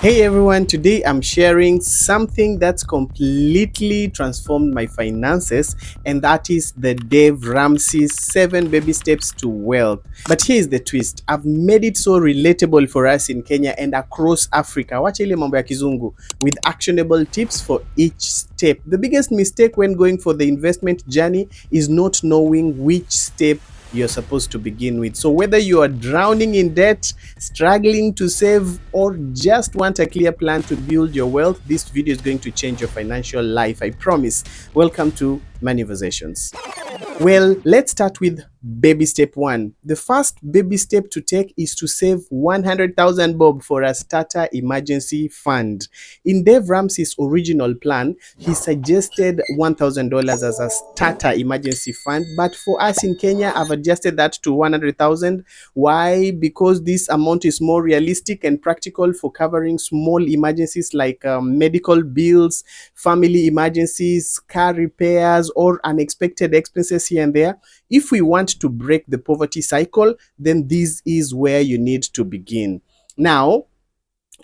Hey everyone, today I'm sharing something that's completely transformed my finances, and that is the Dave Ramsey's 7 Baby Steps to Wealth. But here's the twist: I've made it so relatable for us in Kenya and across Africa. Wacha ile mambo ya kizungu, with actionable tips for each step. The biggest mistake when going for the investment journey is not knowing which step you're supposed to begin with. So whether you are drowning in debt, struggling to save, or just want a clear plan to build your wealth, this video is going to change your financial life, I promise. Welcome to Manifestations. Well, let's start with baby step one. The first baby step to take is to save 100,000 bob for a starter emergency fund. In Dave Ramsey's original plan, he suggested $1,000 as a starter emergency fund, but for us in Kenya, I've adjusted that to 100,000. Why? Because this amount is more realistic and practical for covering small emergencies like medical bills, family emergencies, car repairs, or unexpected expenses here and there. If we want to break the poverty cycle, then this is where you need to begin. Now,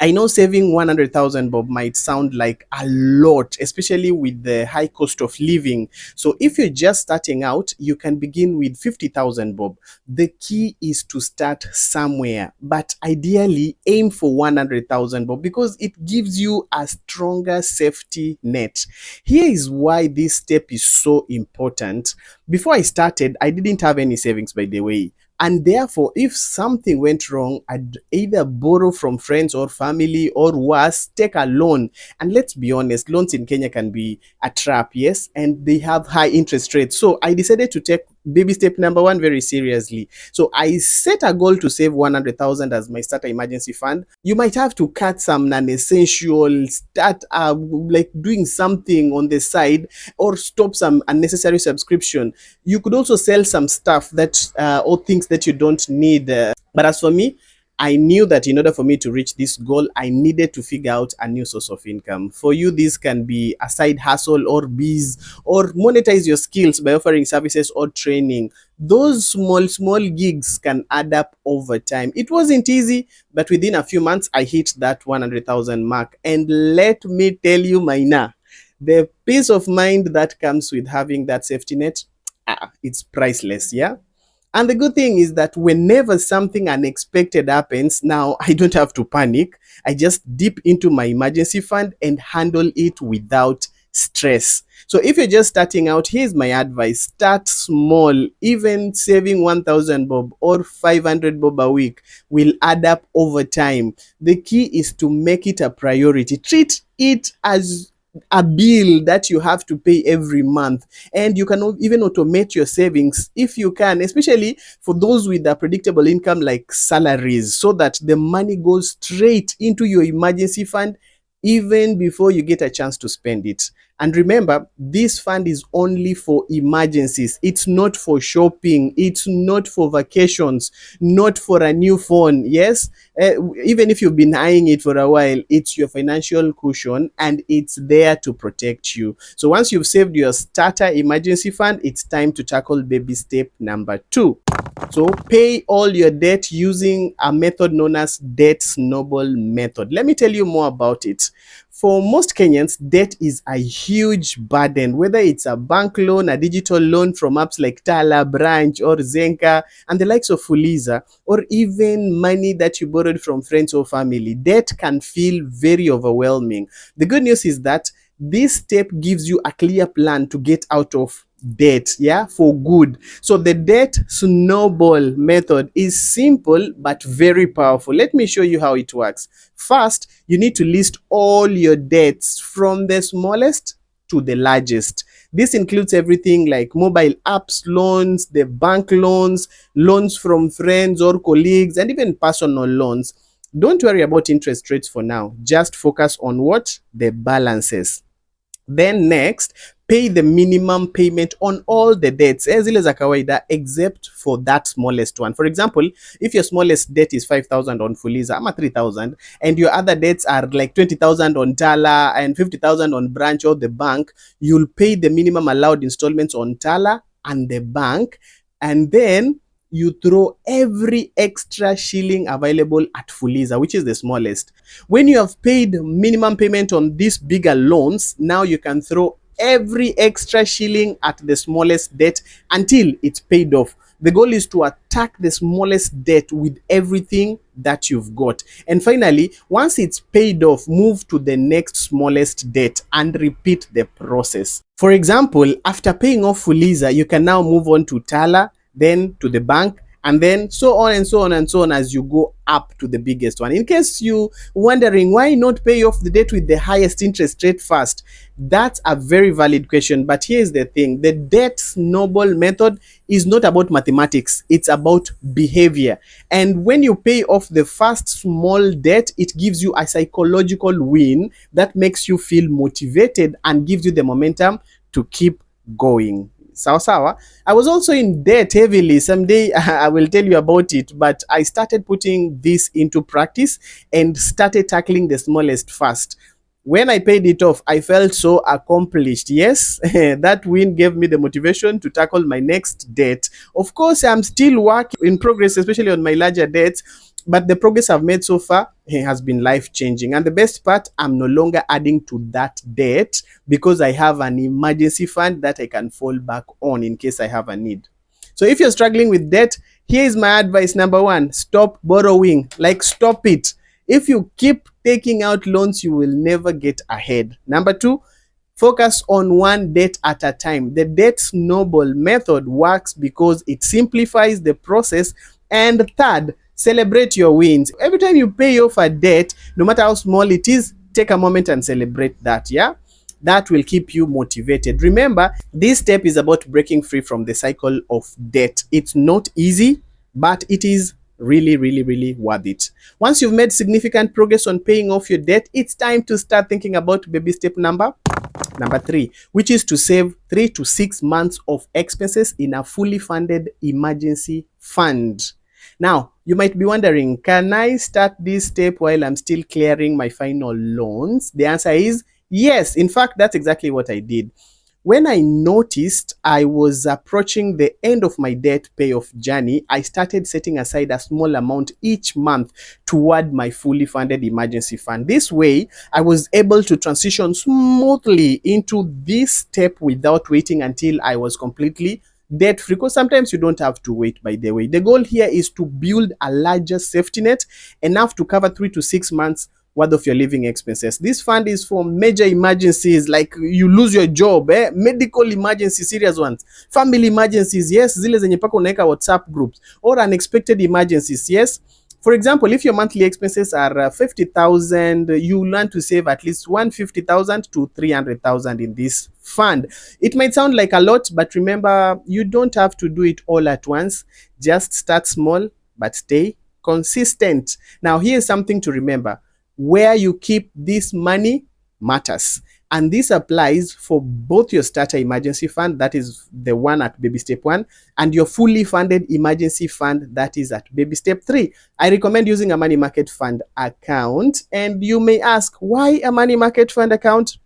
I know saving 100,000 bob might sound like a lot, especially with the high cost of living. So if you're just starting out, you can begin with 50,000 bob. The key is to start somewhere, but ideally aim for 100,000 bob because it gives you a stronger safety net. Here is why this step is so important. Before I started, I didn't have any savings, by the way. And therefore, if something went wrong, I'd either borrow from friends or family, or worse, take a loan. And let's be honest, loans in Kenya can be a trap, yes, and they have high interest rates. So I decided to take baby step number one very seriously. So I set a goal to save 100,000 as my starter emergency fund. You might have to cut some non-essential, start like doing something on the side, or stop some unnecessary subscription. You could also sell some stuff that or things that you don't need. But as for me, I knew that in order for me to reach this goal, I needed to figure out a new source of income. For you, this can be a side hustle or biz, or monetize your skills by offering services or training. Those small gigs can add up over time. It wasn't easy, but within a few months, I hit that 100,000 mark. And let me tell you, Maina, the peace of mind that comes with having that safety net, it's priceless, yeah? And the good thing is that whenever something unexpected happens, now I don't have to panic. I just dip into my emergency fund and handle it without stress. So if you're just starting out, here's my advice: start small. Even saving 1,000 bob or 500 bob a week will add up over time. The key is to make it a priority. Treat it as a bill that you have to pay every month, and you can even automate your savings if you can, especially for those with a predictable income like salaries, so that the money goes straight into your emergency fund even before you get a chance to spend it. And remember, this fund is only for emergencies. It's not for shopping. It's not for vacations, not for a new phone. Yes, even if you've been eyeing it for a while, it's your financial cushion and it's there to protect you. So once you've saved your starter emergency fund, it's time to tackle baby step number two. So pay all your debt using a method known as debt snowball method. Let me tell you more about it. For most Kenyans, debt is a huge burden, whether it's a bank loan, a digital loan from apps like Tala, Branch, or Zenka, and the likes of Fuliza, or even money that you borrowed from friends or family. Debt can feel very overwhelming. The good news is that this step gives you a clear plan to get out of debt, yeah, for good. So the debt snowball method is simple but very powerful. Let me show you how it works. First, you need to list all your debts from the smallest to the largest. This includes everything like mobile apps loans, the bank loans, loans from friends or colleagues, and even personal loans. Don't worry about interest rates for now. Just focus on what? The balances. Then next, pay the minimum payment on all the debts, zile za kawaida, except for that smallest one. For example, if your smallest debt is 5,000 on Fuliza, ama 3,000, and your other debts are like 20,000 on Tala and 50,000 on Branch or the bank, you'll pay the minimum allowed installments on Tala and the bank, and then you throw every extra shilling available at Fuliza, which is the smallest. When you have paid minimum payment on these bigger loans, now you can throw every extra shilling at the smallest debt until it's paid off. The goal is to attack the smallest debt with everything that you've got. And finally, once it's paid off, move to the next smallest debt and repeat the process. For example, after paying off Fuliza, you can now move on to Tala, then to the bank, and then so on and so on and so on as you go up to the biggest one. In case you wondering why not pay off the debt with the highest interest rate first, that's a very valid question. But here's the thing: the debt snowball method is not about mathematics, it's about behavior. And when you pay off the first small debt, it gives you a psychological win that makes you feel motivated and gives you the momentum to keep going. Sawa sawa. I was also in debt heavily. Someday I will tell you about it, but I started putting this into practice and started tackling the smallest first. When I paid it off, I felt so accomplished. Yes, that win gave me the motivation to tackle my next debt. Of course, I'm still work in progress, especially on my larger debts, but the progress I've made so far has been life-changing. And the best part, I'm no longer adding to that debt because I have an emergency fund that I can fall back on in case I have a need. So if you're struggling with debt, here is my advice. Number one, stop borrowing. Like, stop it. If you keep taking out loans, you will never get ahead. Number two, focus on one debt at a time. The debt snowball method works because it simplifies the process. And third, celebrate your wins. Every time you pay off a debt, no matter how small it is, take a moment and celebrate that. Yeah, that will keep you motivated. Remember, this step is about breaking free from the cycle of debt. It's not easy, but it is really worth it. Once you've made significant progress on paying off your debt, it's time to start thinking about baby step number 3, which is to save 3 to 6 months of expenses in a fully funded emergency fund. Now, you might be wondering, can I start this step while I'm still clearing my final loans? The answer is yes. In fact, that's exactly what I did. When I noticed I was approaching the end of my debt payoff journey, I started setting aside a small amount each month toward my fully funded emergency fund. This way, I was able to transition smoothly into this step without waiting until I was completely debt free, because sometimes you don't have to wait. By the way, the goal here is to build a larger safety net, enough to cover 3 to 6 months worth of your living expenses. This fund is for major emergencies, like you lose your job, medical emergencies, serious ones, family emergencies, yes, zile zenye paka unaweka WhatsApp groups, or unexpected emergencies, yes. For example, if your monthly expenses are 50,000, you learn to save at least 150,000 to 300,000 in this fund. It might sound like a lot, but remember, you don't have to do it all at once. Just start small, but stay consistent. Now, here's something to remember. Where you keep this money matters. And this applies for both your starter emergency fund, that is the one at baby step 1, and your fully funded emergency fund, that is at baby step 3. I recommend using a money market fund account. And you may ask, why a money market fund account?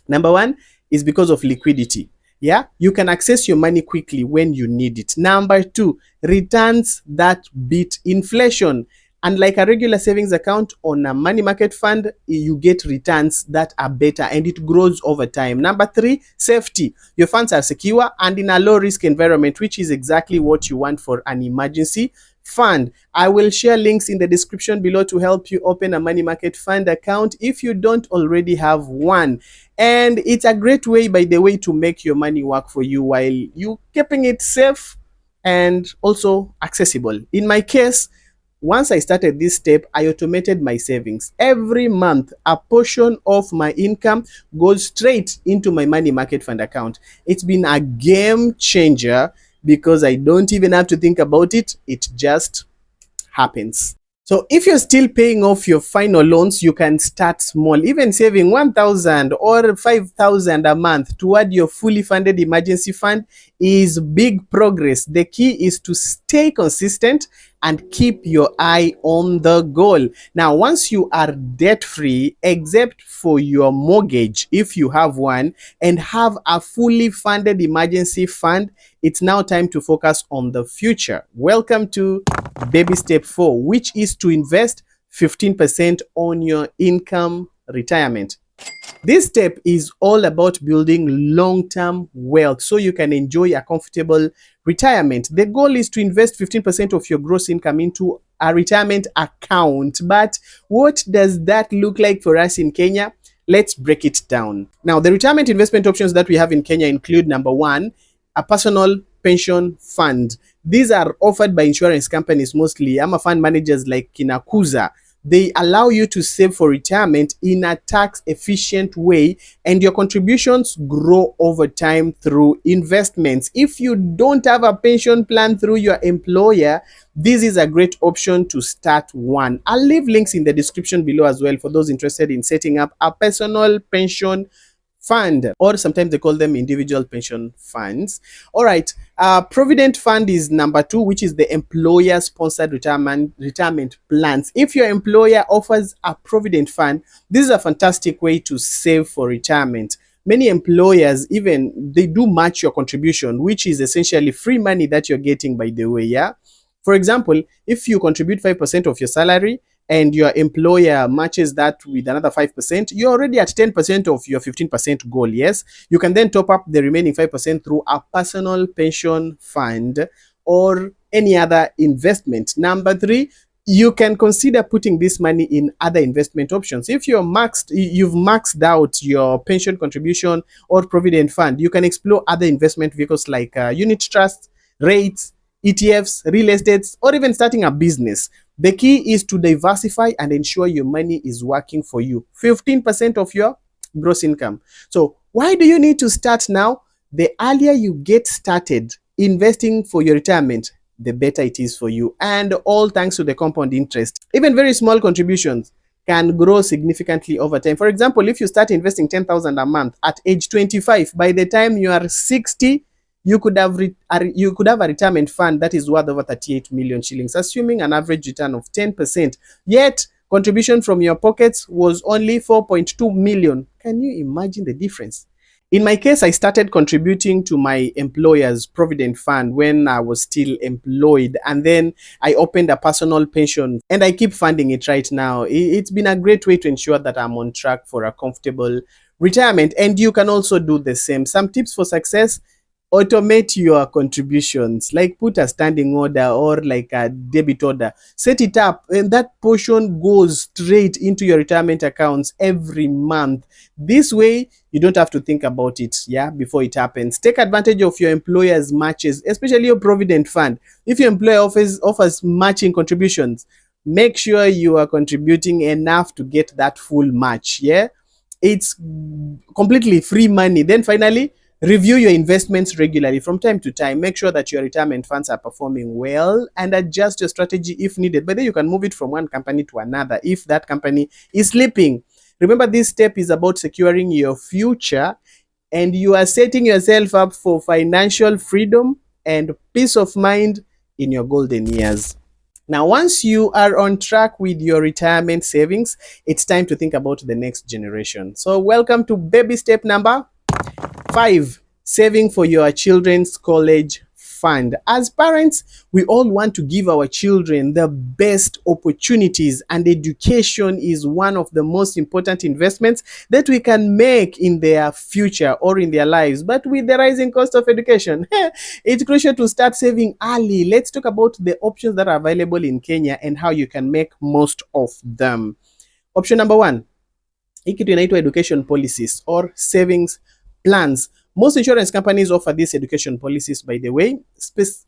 Number one is because of liquidity. Yeah, you can access your money quickly when you need it. Number two, returns that beat inflation. Unlike a regular savings account, on a money market fund, you get returns that are better and it grows over time. Number three, safety. Your funds are secure and in a low risk environment, which is exactly what you want for an emergency fund. I will share links in the description below to help you open a money market fund account if you don't already have one. And it's a great way, by the way, to make your money work for you while you keeping it safe and also accessible. In my case, once I started this step, I automated my savings. Every month, a portion of my income goes straight into my money market fund account. It's been a game changer because I don't even have to think about it. It just happens. So if you're still paying off your final loans, you can start small, even saving 1,000 or 5,000 a month toward your fully funded emergency fund is big progress. The key is to stay consistent and keep your eye on the goal. Now, once you are debt-free, except for your mortgage, if you have one, and have a fully funded emergency fund, It's now time to focus on the future. Welcome to baby step 4, which is to invest 15% on your income retirement. This step is all about building long-term wealth so you can enjoy a comfortable retirement. The goal is to invest 15% of your gross income into a retirement account. But what does that look like for us in Kenya? Let's break it down. Now, the retirement investment options that we have in Kenya include number one, a personal pension fund. These are offered by insurance companies mostly. I'm a fund managers like Kinakuza. They allow you to save for retirement in a tax efficient way, and your contributions grow over time through investments. If you don't have a pension plan through your employer, this is a great option to start one. I'll leave links in the description below as well for those interested in setting up a personal pension fund, or sometimes they call them individual pension funds. All right, provident fund is number two, which is the employer sponsored retirement plans. If your employer offers a provident fund, this is a fantastic way to save for retirement. Many employers, even they do match your contribution, which is essentially free money that you're getting, by the way. Yeah, for example, if you contribute 5% of your salary and your employer matches that with another 5%, you're already at 10% of your 15% goal. Yes, you can then top up the remaining 5% through a personal pension fund or any other investment. Number three, you can consider putting this money in other investment options. If you've maxed out your pension contribution or provident fund, you can explore other investment vehicles like unit trusts, rates, ETFs, real estates, or even starting a business. The key is to diversify and ensure your money is working for you. 15% of your gross income. So why do you need to start now? The earlier you get started investing for your retirement, the better it is for you. And all thanks to the compound interest. Even very small contributions can grow significantly over time. For example, if you start investing 10,000 a month at age 25, by the time you are 60, you could have a retirement fund that is worth over 38 million shillings, assuming an average return of 10%. Yet, contribution from your pockets was only 4.2 million. Can you imagine the difference? In my case, I started contributing to my employer's provident fund when I was still employed, and then I opened a personal pension and I keep funding it right now. It's been a great way to ensure that I'm on track for a comfortable retirement, and you can also do the same. Some tips for success: automate your contributions, like put a standing order or like a debit order, set it up, and that portion goes straight into your retirement accounts every month. This way you don't have to think about it, yeah, before it happens. Take advantage of your employer's matches, especially your provident fund. If your employer offers matching contributions, make sure you are contributing enough to get that full match. Yeah, it's completely free money. Then finally, review your investments regularly from time to time. Make sure that your retirement funds are performing well and adjust your strategy if needed. But then you can move it from one company to another if that company is slipping. Remember, this step is about securing your future, and you are setting yourself up for financial freedom and peace of mind in your golden years. Now, once you are on track with your retirement savings, it's time to think about the next generation. So welcome to baby step number 5, saving for your children's college fund. As parents, we all want to give our children the best opportunities, and education is one of the most important investments that we can make in their future or in their lives. But with the rising cost of education, it's crucial to start saving early. Let's talk about the options that are available in Kenya and how you can make most of them. Option number 1, hii kitu inaitwa education policies or savings plans. Most insurance companies offer these education policies, by the way,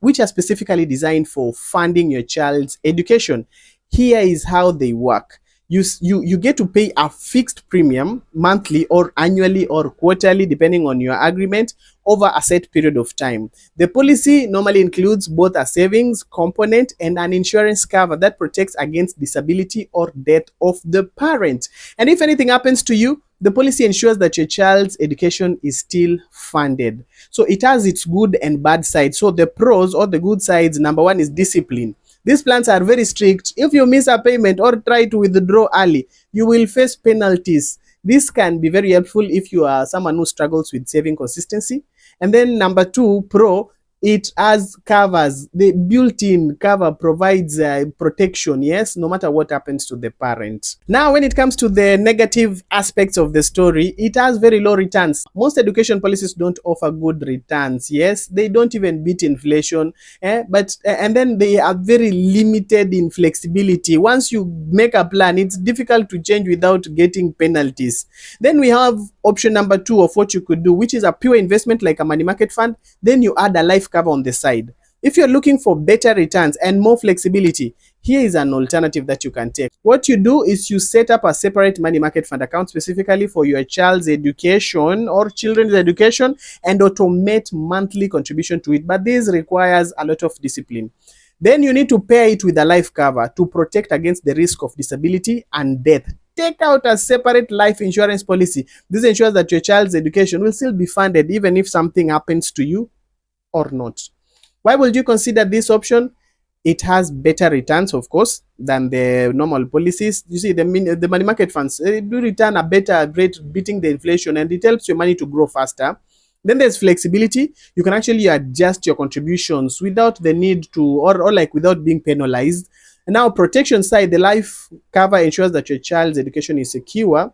which are specifically designed for funding your child's education. Here is how they work. You get to pay a fixed premium monthly or annually or quarterly, depending on your agreement, over a set period of time. The policy normally includes both a savings component and an insurance cover that protects against disability or death of the parent. And if anything happens to you, the policy ensures that your child's education is still funded. So it has its good and bad sides. So the pros or the good sides: number 1 is discipline. These plans are very strict. If you miss a payment or try to withdraw early, you will face penalties. This can be very helpful if you are someone who struggles with saving consistency. And then number 2, pro, it has covers. The built-in cover provides protection, yes, no matter what happens to the parent. Now, when it comes to the negative aspects of the story, it has very low returns. Most education policies don't offer good returns, yes, they don't even beat inflation, and then they are very limited in flexibility. Once you make a plan, it's difficult to change without getting penalties. Then we have option number 2 of what you could do, which is a pure investment like a money market fund. Then you add a life cover on the side. If you're looking for better returns and more flexibility, here is an alternative that you can take. What you do is you set up a separate money market fund account specifically for your child's education or children's education and automate monthly contribution to it. But this requires a lot of discipline. Then you need to pair it with a life cover to protect against the risk of disability and death. Take out a separate life insurance policy. This ensures that your child's education will still be funded even if something happens to you or not. Why would you consider this option? It has better returns, of course, than the normal policies. You see, the money market funds do return a better rate, beating the inflation, and it helps your money to grow faster. Then there's flexibility. You can actually adjust your contributions without the need to, or like without being penalized. And now, protection side, the life cover ensures that your child's education is secure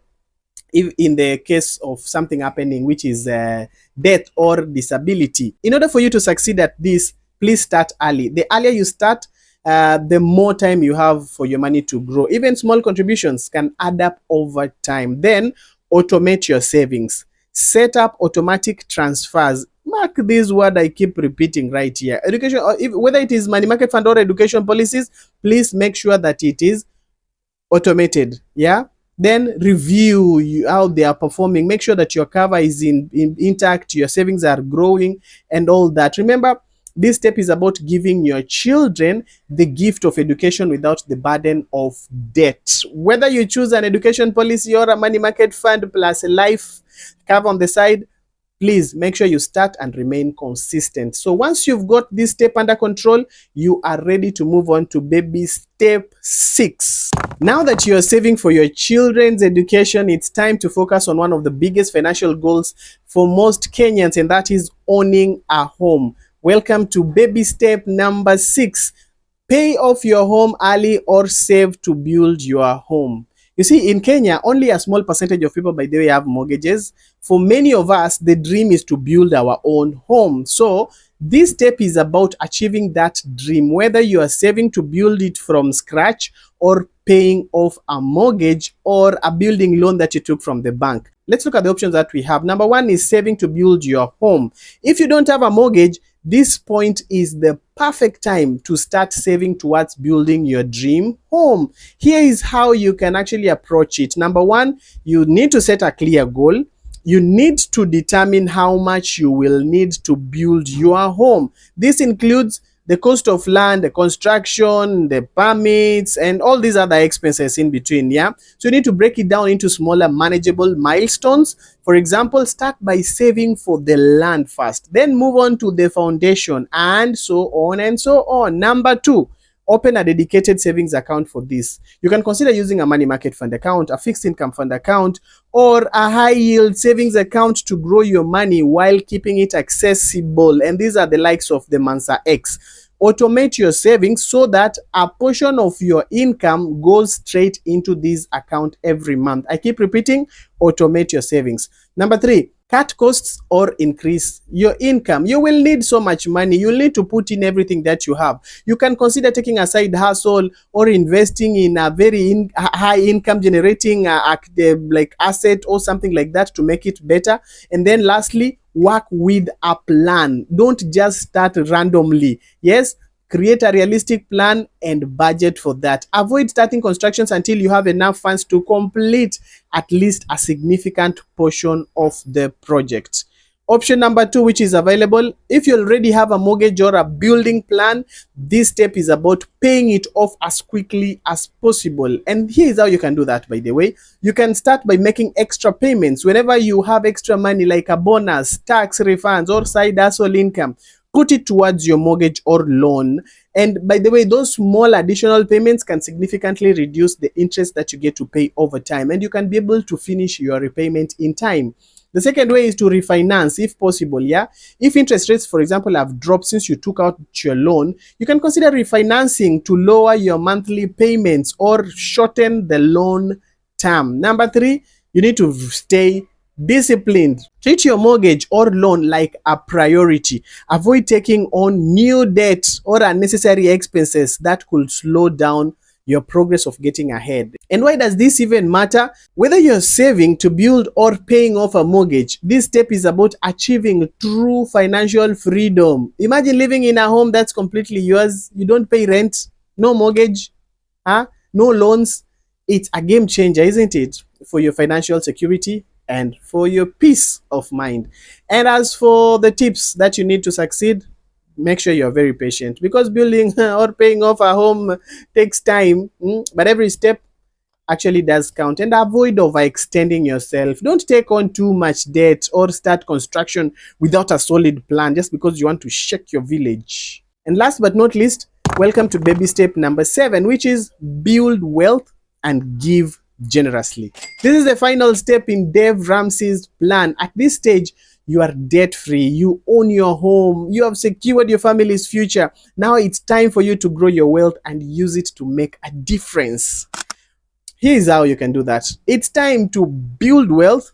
if in the case of something happening, which is death or disability. In order for you to succeed at this, please start early. The earlier you start, the more time you have for your money to grow. Even small contributions can add up over time. Then automate your savings. Set up automatic transfers. Mark this word I keep repeating right here. Education, or whether it is money market fund or education policies, please make sure that it is automated. Yeah. Then review how they are performing. Make sure that your cover is intact, your savings are growing, and all that. Remember, this step is about giving your children the gift of education without the burden of debt. Whether you choose an education policy or a money market fund plus a life cover on the side, please make sure you start and remain consistent. So once you've got this step under control, you are ready to move on to baby step 6. Now that you are saving for your children's education, it's time to focus on one of the biggest financial goals for most Kenyans, and that is owning a home. Welcome to baby step number 6. Pay off your home early or save to build your home. You see, in Kenya, only a small percentage of people, by the way, have mortgages. For many of us, the dream is to build our own home. So this step is about achieving that dream, whether you are saving to build it from scratch or paying off a mortgage or a building loan that you took from the bank. Let's look at the options that we have. Number 1 is saving to build your home. If you don't have a mortgage, this point is the perfect time to start saving towards building your dream home. Here is how you can actually approach it. Number 1, you need to set a clear goal. You need to determine how much you will need to build your home. This includes the cost of land, the construction, the permits, and all these other expenses in between. Yeah. So you need to break it down into smaller, manageable milestones. For example, start by saving for the land first, then move on to the foundation, and so on and so on. Number 2, open a dedicated savings account for this. You can consider using a money market fund account, a fixed income fund account, or a high yield savings account to grow your money while keeping it accessible. And these are the likes of the Mansa X. Automate your savings so that a portion of your income goes straight into this account every month. I keep repeating, automate your savings. Number 3, cut costs or increase your income. You will need so much money. You'll need to put in everything that you have. You can consider taking a side hustle or investing in a very high income generating like asset or something like that to make it better. And then lastly, work with a plan. Don't just start randomly. Yes, create a realistic plan and budget for that. Avoid starting constructions until you have enough funds to complete at least a significant portion of the project. Option number 2, which is available, if you already have a mortgage or a building plan, this step is about paying it off as quickly as possible. And here is how you can do that, by the way. You can start by making extra payments. Whenever you have extra money like a bonus, tax refunds, or side hustle income, put it towards your mortgage or loan. And by the way, those small additional payments can significantly reduce the interest that you get to pay over time, and you can be able to finish your repayment in time. The second way is to refinance if possible. Yeah, if interest rates, for example, have dropped since you took out your loan, you can consider refinancing to lower your monthly payments or shorten the loan term. Number three, you need to stay disciplined. Treat your mortgage or loan like a priority. Avoid taking on new debt or unnecessary expenses that could slow down your progress of getting ahead. And why does this even matter? Whether you're saving to build or paying off a mortgage, this step is about achieving true financial freedom. Imagine living in a home that's completely yours. You don't pay rent, no mortgage, no loans. It's a game changer, isn't it? For your financial security and for your peace of mind. And as for the tips that you need to succeed, make sure you're very patient, because building or paying off a home takes time, but every step actually does count. And avoid overextending yourself. Don't take on too much debt or start construction without a solid plan just because you want to shake your village. And last but not least, welcome to baby step number 7, which is build wealth and give generously. This is the final step in Dave Ramsey's plan. At this stage, you are debt free, you own your home, you have secured your family's future. Now it's time for you to grow your wealth and use it to make a difference. Here's how you can do that. It's time to build wealth.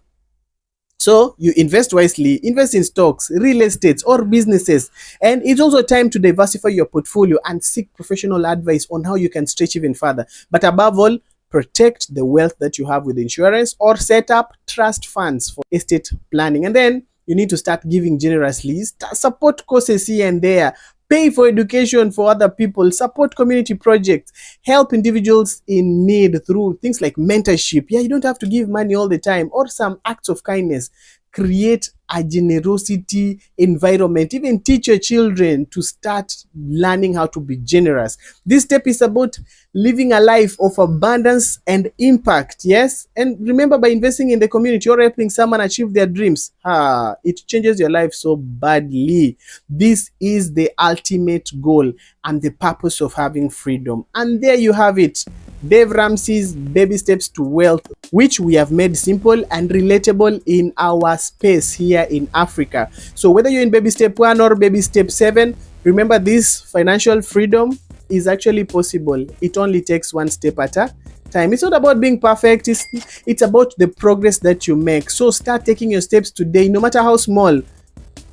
So you invest wisely, invest in stocks, real estate, or businesses. And it's also time to diversify your portfolio and seek professional advice on how you can stretch even further. But above all, protect the wealth that you have with insurance or set up trust funds for estate planning. And then you need to start giving generously. Support causes here and there. Pay for education for other people. Support community projects. Help individuals in need through things like mentorship. Yeah, you don't have to give money all the time, or some acts of kindness. Create a generosity environment. Even teach your children to start learning how to be generous. This step is about living a life of abundance and impact. Yes, and remember, by investing in the community or helping someone achieve their dreams, it changes your life so badly. This is the ultimate goal and the purpose of having freedom. And there you have it, Dave Ramsey's baby steps to wealth, which we have made simple and relatable in our space here in Africa. So whether you're in baby step 1 or baby step 7, remember, this financial freedom is actually possible. It only takes one step at a time. It's not about being perfect, it's about the progress that you make. So start taking your steps today, no matter how small.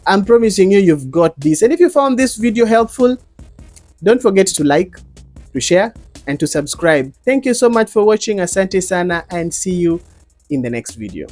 I'm promising you, you've got this. And if you found this video helpful, don't forget to like, to share, and to subscribe. Thank you so much for watching. Asante sana, and see you in the next video.